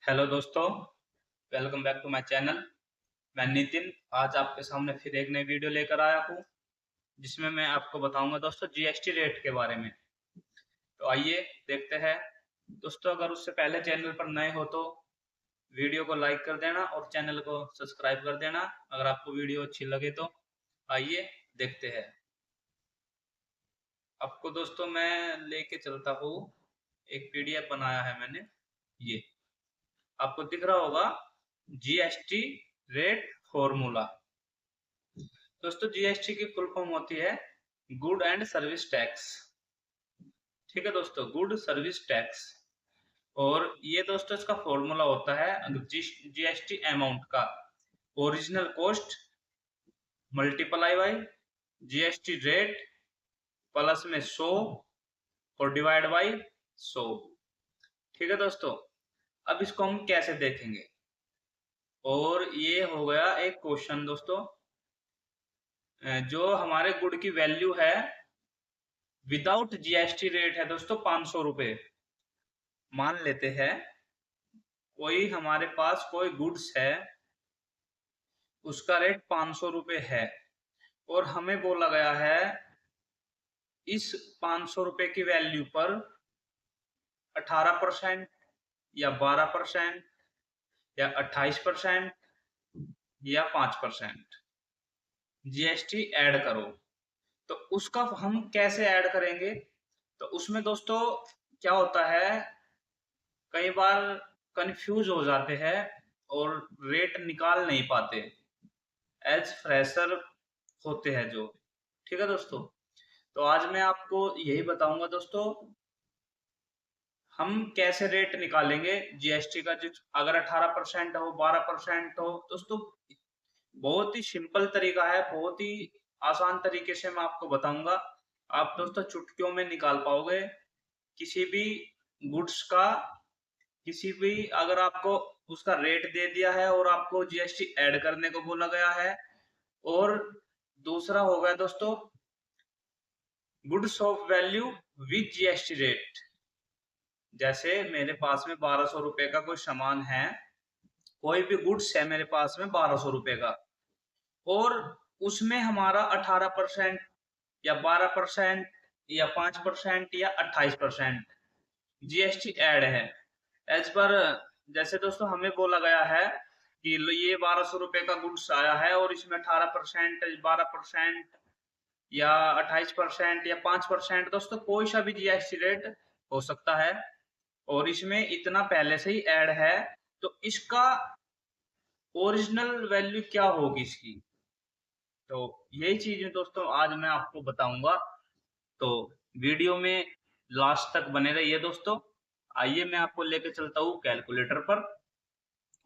Hello दोस्तों, welcome back to my channel. मैं नितिन आज आपके सामने फिर एक नई वीडियो लेकर आया हूँ, जिसमें मैं आपको बताऊंगा दोस्तों जीएसटी रेट के बारे में। तो आइए देखते हैं। दोस्तों, अगर उससे पहले चैनल पर नए हो तो वीडियो को लाइक कर देना और चैनल को सब्सक्राइब कर देना अगर आपको वीडियो अच्छी लगे तो। आइए देखते हैं। आपको दोस्तों मैं लेके चलता हूँ, एक पीडीएफ बनाया है मैंने। ये आपको दिख रहा होगा, जीएसटी रेट फॉर्मूला। दोस्तों, जीएसटी की फुल फॉर्म होती है गुड एंड सर्विस टैक्स। ठीक है दोस्तों, गुड सर्विस टैक्स। और ये दोस्तों इसका फॉर्मूला होता है जीएसटी अमाउंट का original cost multiply by GST rate plus में 100 और डिवाइड बाई 100। ठीक है दोस्तों, अब इसको हम कैसे देखेंगे। और ये हो गया एक क्वेश्चन दोस्तों, जो हमारे गुड की वैल्यू है विदाउट जीएसटी रेट है दोस्तों 500 रुपए। मान लेते हैं कोई हमारे पास कोई गुड्स है, उसका रेट 500 रुपए है और हमें बोला गया है इस 500 रुपए की वैल्यू पर 18% या 12% या 28% या 5% जीएसटी ऐड करो। तो उसका हम कैसे ऐड करेंगे। तो उसमें दोस्तों क्या होता है, कई बार कंफ्यूज हो जाते हैं और रेट निकाल नहीं पाते, एज फ्रेशर होते हैं जो। ठीक है दोस्तों, तो आज मैं आपको यही बताऊंगा दोस्तों, हम कैसे रेट निकालेंगे जीएसटी का। जो अगर 18% हो 12% हो दोस्तों, बहुत ही सिंपल तरीका है, बहुत ही आसान तरीके से मैं आपको बताऊंगा। आप दोस्तों चुटकियों में निकाल पाओगे किसी भी गुड्स का। किसी भी अगर आपको उसका रेट दे दिया है और आपको जीएसटी ऐड करने को बोला गया है। और दूसरा हो गया दोस्तों goods of value with GST rate. जैसे मेरे पास में 1200 रुपए का कोई सामान है, कोई भी गुड्स है मेरे पास में 1200 रुपए का, और उसमें हमारा 18% या 12% या 5% या 28% जीएसटी ऐड है। एज पर जैसे दोस्तों हमें बोला गया है कि ये 1200 रुपए का गुड्स आया है और इसमें 18% 12% या 28% या 5% दोस्तों कोई सा भी जीएसटी रेट हो सकता है और इसमें इतना पहले से ही ऐड है। तो इसका ओरिजिनल वैल्यू क्या होगी इसकी। तो यही चीज दोस्तों आज मैं आपको बताऊंगा। तो वीडियो में लास्ट तक बने रहिए दोस्तों। आइए मैं आपको लेके चलता हूँ कैलकुलेटर पर।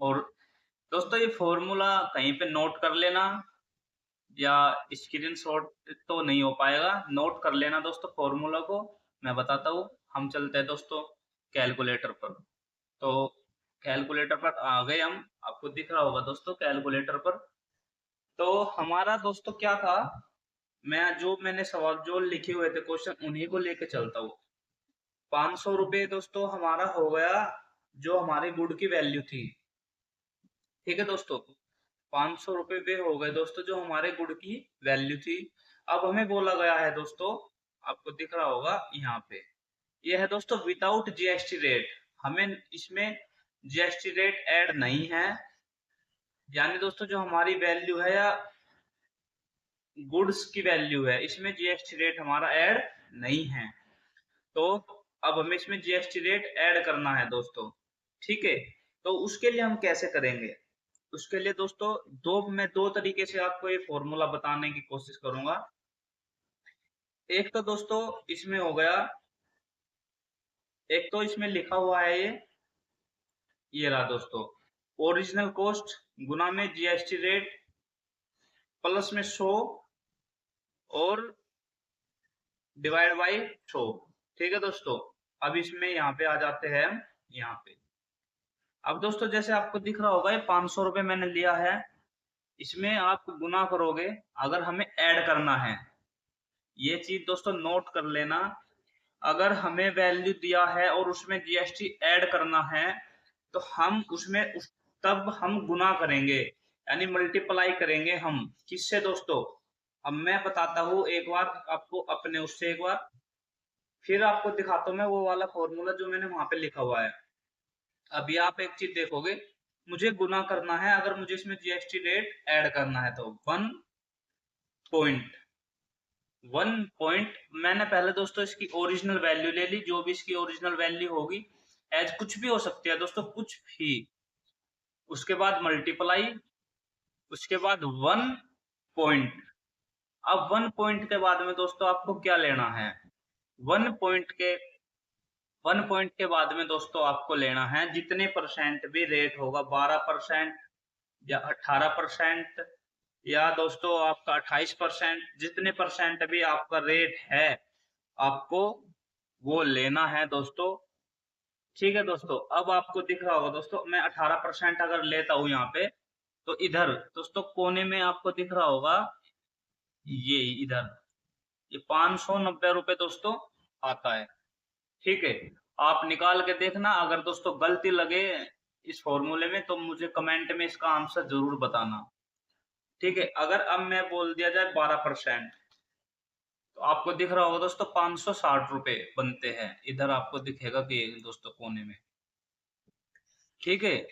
और दोस्तों ये फॉर्मूला कहीं पे नोट कर लेना, या स्क्रीनशॉट तो नहीं हो पाएगा, नोट कर लेना दोस्तों फॉर्मूला को। मैं बताता हूँ। हम चलते हैं दोस्तों कैलकुलेटर पर। तो कैलकुलेटर पर आ गए हम, आपको दिख रहा होगा दोस्तों कैलकुलेटर पर। तो हमारा दोस्तों क्या था, मैंने सवाल जो लिखे हुए थे क्वेश्चन उन्हीं को लेके चलता हूँ। 500 रुपये दोस्तों हमारा हो गया जो हमारी गुड की वैल्यू थी। ठीक है दोस्तों, 500 रुपये वे हो गए दोस्तों जो हमारे गुड की वैल्यू थी। अब हमें बोला गया है दोस्तों, आपको दिख रहा होगा यहाँ पे, ये है दोस्तों विदाउट जीएसटी रेट। हमें इसमें जीएसटी रेट ऐड नहीं है, यानी दोस्तों जो हमारी वैल्यू है या गुड्स की वैल्यू है इसमें जीएसटी रेट हमारा ऐड नहीं है। तो अब हमें इसमें जीएसटी रेट ऐड करना है दोस्तों। ठीक है, तो उसके लिए हम कैसे करेंगे। उसके लिए दोस्तों मैं दो तरीके से आपको ये फॉर्मूला बताने की कोशिश करूंगा। एक तो दोस्तों इसमें हो गया, एक तो इसमें लिखा हुआ है ये रहा दोस्तों, ओरिजिनल कॉस्ट गुना में जीएसटी रेट प्लस में 100 और डिवाइड बाई 100। ठीक है दोस्तों, अब इसमें यहाँ पे आ जाते हैं हम यहाँ पे। अब दोस्तों जैसे आपको दिख रहा होगा ये 500 रुपए मैंने लिया है, इसमें आप गुना करोगे अगर हमें ऐड करना है। ये चीज दोस्तों नोट कर लेना, अगर हमें वैल्यू दिया है और उसमें जीएसटी ऐड करना है तो हम तब हम गुना करेंगे, यानी मल्टीप्लाई करेंगे हम किससे दोस्तों। अब मैं बताता हूँ एक बार आपको अपने उससे एक बार, फिर आपको दिखाता हूँ मैं वो वाला फॉर्मूला जो मैंने वहां पे लिखा हुआ है। अभी आप एक चीज देखोगे, मुझे गुना करना है, अगर मुझे इसमें जीएसटी रेट ऐड करना है तो 1 पॉइंट मैंने पहले दोस्तों इसकी ओरिजिनल वैल्यू ले ली, जो भी इसकी ओरिजिनल वैल्यू होगी, एज कुछ भी हो सकती है दोस्तों, कुछ भी। उसके बाद मल्टीप्लाई, उसके बाद 1 पॉइंट। अब 1 पॉइंट के बाद में दोस्तों आपको क्या लेना है, 1 पॉइंट के 1 पॉइंट के बाद में दोस्तों आपको लेना है जितने परसेंट भी रेट होगा, 12% या 18% या दोस्तों आपका 28%, जितने परसेंट भी आपका रेट है आपको वो लेना है दोस्तों। ठीक है दोस्तों, अब आपको दिख रहा होगा दोस्तों, मैं 18% अगर लेता हूं यहाँ पे, तो इधर दोस्तों कोने में आपको दिख रहा होगा, ये इधर ये 590 रुपए दोस्तों आता है। ठीक है, आप निकाल के देखना, अगर दोस्तों गलती लगे इस फॉर्मूले में तो मुझे कमेंट में इसका आंसर जरूर बताना। ठीक है, अगर अब मैं बोल दिया जाए 12%, तो आपको दिख रहा होगा दोस्तों 560 रुपए बनते हैं, इधर आपको दिखेगा कि दोस्तों कोने में। ठीक है,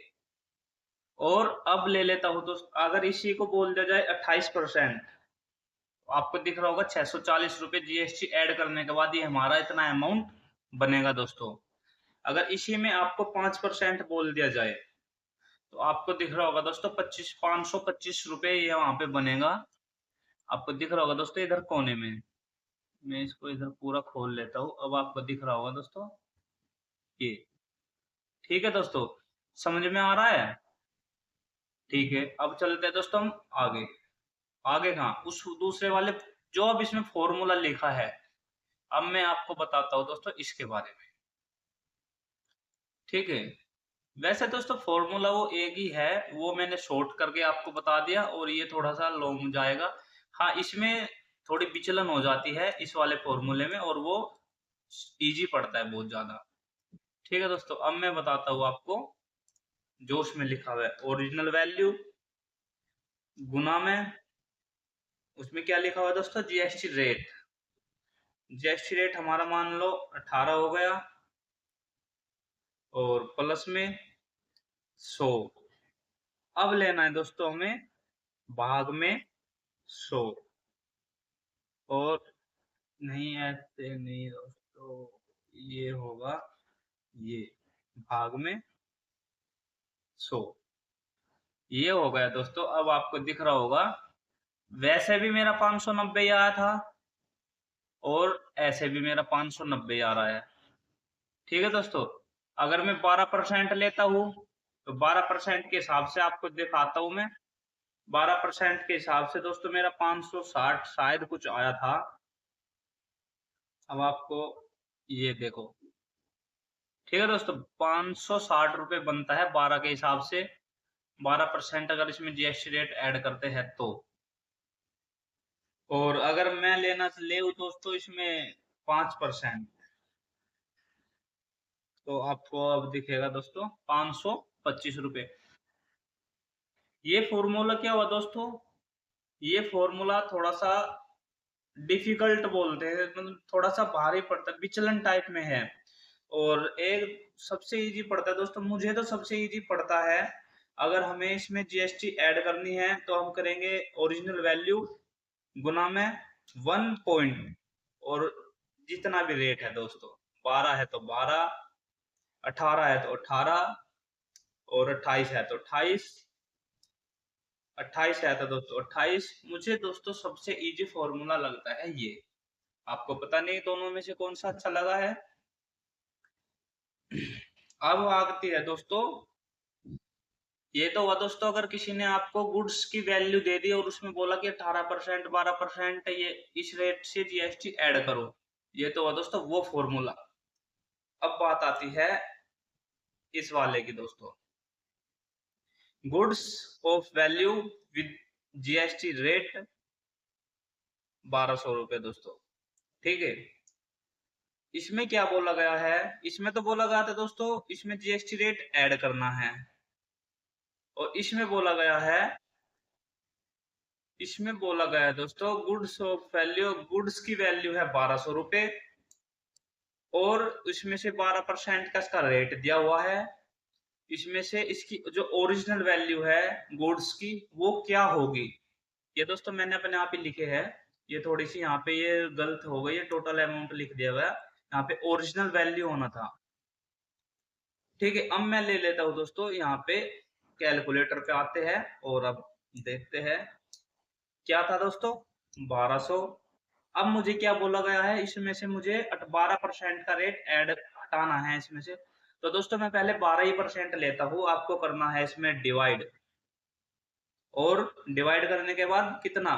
और अब ले लेता हूं दोस्तों, अगर इसी को बोल दिया जाए 28%, तो आपको दिख रहा होगा 640 रुपए जीएसटी ऐड करने के बाद ये हमारा इतना अमाउंट बनेगा दोस्तों। अगर इसी में आपको 5% बोल दिया जाए, तो आपको दिख रहा होगा दोस्तों 525 रुपए ये वहां पे बनेगा। आपको दिख रहा होगा दोस्तों इधर कोने में, मैं इसको इधर पूरा खोल लेता हूँ, अब आपको दिख रहा होगा दोस्तों ये। ठीक है दोस्तों, समझ में आ रहा है। ठीक है, अब चलते हैं दोस्तों हम आगे। आगे कहाँ, उस दूसरे वाले जो अब इसमें फॉर्मूला लिखा है, अब मैं आपको बताता हूँ दोस्तों इसके बारे में। ठीक है, वैसे दोस्तों फॉर्मूला वो एक ही है, वो मैंने शॉर्ट करके आपको बता दिया, और ये थोड़ा सा लॉन्ग जाएगा। हाँ, इसमें थोड़ी विचलन हो जाती है इस वाले फॉर्मूले में, और वो इजी पड़ता है बहुत ज्यादा। ठीक है दोस्तों, अब मैं बताता हूँ आपको जो उसमें लिखा हुआ है, ओरिजिनल वैल्यू गुना में, उसमें क्या लिखा हुआ है दोस्तों, जीएसटी रेट। जीएसटी रेट हमारा मान लो 18 हो गया, और प्लस में 100। अब लेना है दोस्तों हमें भाग में 100, और नहीं ऐसे नहीं दोस्तों, ये होगा ये भाग में 100, ये हो गया दोस्तों। अब आपको दिख रहा होगा, वैसे भी मेरा 590 आया था, और ऐसे भी मेरा 590 आ रहा है। ठीक है दोस्तों, अगर मैं 12% लेता हूँ, तो 12% के हिसाब से आपको दिखाता हूं मैं। 12% के हिसाब से दोस्तों मेरा 560 शायद कुछ आया था। अब आपको ये देखो, ठीक है दोस्तों, 560 रुपए बनता है 12 के हिसाब से, 12% अगर इसमें जीएसटी रेट ऐड करते हैं तो। और अगर मैं लेना ले दोस्तों इसमें 5%, तो आपको अब दिखेगा दोस्तों 525 रुपए। ये फॉर्मूला क्या हुआ दोस्तों, ये फॉर्मूला थोड़ा सा डिफिकल्ट बोलते हैं, मतलब थोड़ा सा भारी पड़ता है, विचलन टाइप में है। और एक सबसे इजी पड़ता है दोस्तों, मुझे तो सबसे इजी पड़ता है। अगर हमें इसमें जीएसटी ऐड करनी है तो हम करेंगे ओरिजिनल वैल्यू गुना में 1 पॉइंट, और जितना भी रेट है दोस्तों, 12 है तो 12, 18 है तो 18, और 28 है तो 28, 28 है तो दोस्तों 28। मुझे दोस्तों सबसे इजी फॉर्मूला लगता है ये, आपको पता नहीं दोनों में से कौन सा अच्छा लगा है। अब आती है दोस्तों, ये तो हुआ दोस्तों अगर किसी ने आपको गुड्स की वैल्यू दे दी और उसमें बोला कि 18% 12% ये इस रेट से जीएसटी ऐड करो, ये तो हुआ दोस्तों वो फॉर्मूला। अब बात आती है इस वाले की दोस्तों, goods of value with GST rate 1200 रुपए दोस्तों। ठीक है, इसमें क्या बोला गया है, इसमें तो बोला गया था दोस्तों इसमें जीएसटी रेट ऐड करना है, और इसमें बोला गया है दोस्तों गुड्स ऑफ वैल्यू, गुड्स की वैल्यू है 1200 रुपए, और इसमें से 12% का इसका रेट दिया हुआ है। इसमें से इसकी जो ओरिजिनल वैल्यू है गुड्स की वो क्या होगी, ये दोस्तों मैंने अपने आप ही लिखे है, ये थोड़ी सी यहाँ पे ये गलत हो गई है, टोटल अमाउंट लिख दिया हुआ है, यहाँ पे ओरिजिनल वैल्यू होना था। ठीक है, अब मैं ले लेता हूँ दोस्तों, यहाँ पे कैलकुलेटर पे आते हैं और अब देखते हैं क्या था दोस्तों 1200। अब मुझे क्या बोला गया है, इसमें से मुझे 12% का रेट ऐड हटाना है इसमें से, तो दोस्तों मैं पहले 12% लेता हूँ, आपको करना है इसमें डिवाइड, और डिवाइड करने के बाद कितना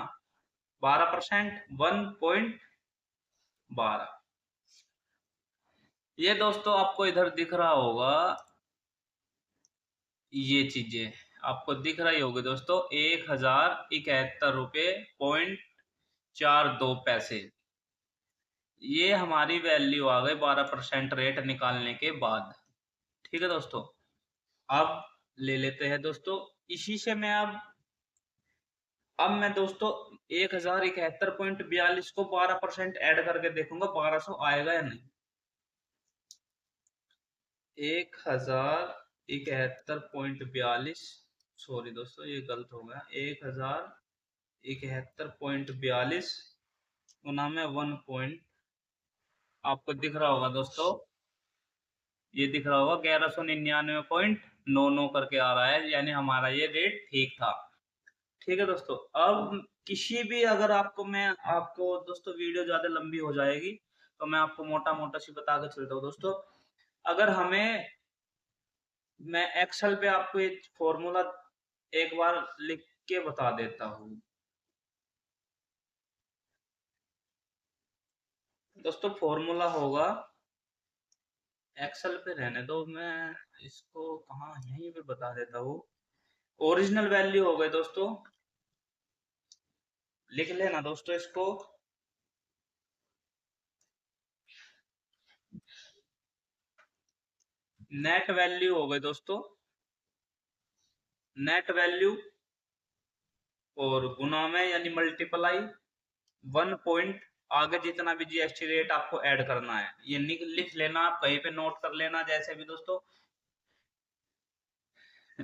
12% 1.12। ये दोस्तों आपको इधर दिख रहा होगा, ये चीजें आपको दिख रही होगी दोस्तों, 1071 रुपये.42 पैसे, ये हमारी वैल्यू आ गई 12% रेट निकालने के बाद। ठीक है दोस्तों, अब ले लेते हैं दोस्तों, इसी से मैं अब मैं दोस्तों 1071.42 को 12% ऐड करके देखूंगा 1200 आएगा या नहीं। 1071.42, सॉरी दोस्तों ये गलत हो गया, 1071.42 गुना में 1 पॉइंट, आपको दिख रहा होगा दोस्तों, ये दिख रहा होगा 1199.99 करके आ रहा है, यानी हमारा ये रेट ठीक था। ठीक है दोस्तों, अब किसी भी अगर आपको मैं आपको दोस्तों वीडियो ज्यादा लंबी हो जाएगी तो मैं आपको मोटा मोटा सी बता के चलता हूँ दोस्तों, अगर हमें, मैं एक्सेल पे आपको एक फॉर्मूला एक बार लिख के बता देता हूँ दोस्तों, फॉर्मूला होगा, एक्सेल पे रहने दो, मैं इसको कहाँ यहीं पे बता देता हूँ, ओरिजिनल वैल्यू हो गई दोस्तों, लिख लेना दोस्तों इसको, नेट वैल्यू हो गई दोस्तों, नेट वैल्यू और गुना में यानी मल्टीप्लाई 1 पॉइंट, आगे जितना भी जीएसटी रेट आपको ऐड करना है ये लिख लेना, आप कहीं पे नोट कर लेना जैसे भी दोस्तों।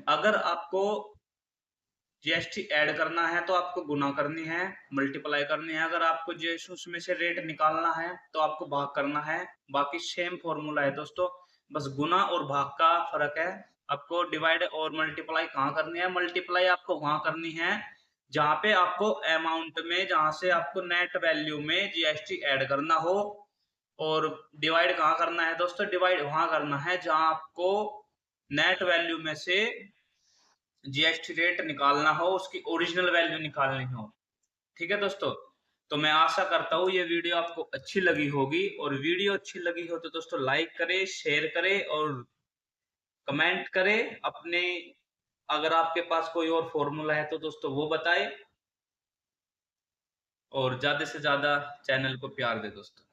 अगर आपको जीएसटी ऐड करना है तो आपको गुना करनी है, मल्टीप्लाई करनी है, अगर आपको जैसे उसमें से रेट निकालना है तो आपको भाग करना है, बाकी सेम फॉर्मूला है दोस्तों, बस गुना और भाग का फर्क है। आपको डिवाइड और मल्टीप्लाई कहाँ करनी है, मल्टीप्लाई आपको वहां करनी है जहां पे आपको अमाउंट में, जहां से आपको नेट वैल्यू में जीएसटी ऐड करना हो, और डिवाइड कहाँ करना है दोस्तों, डिवाइड वहां करना है जहां आपको नेट वैल्यू में से जीएसटी रेट निकालना हो, उसकी ओरिजिनल वैल्यू निकालनी हो। ठीक है दोस्तों, तो मैं आशा करता हूँ ये वीडियो आपको अच्छी लगी होगी, और वीडियो अच्छी लगी हो तो दोस्तों लाइक करें, शेयर करें और कमेंट करें अपने, अगर आपके पास कोई और फॉर्मूला है तो दोस्तों वो बताएं, और ज्यादा से ज्यादा चैनल को प्यार दे दोस्तों।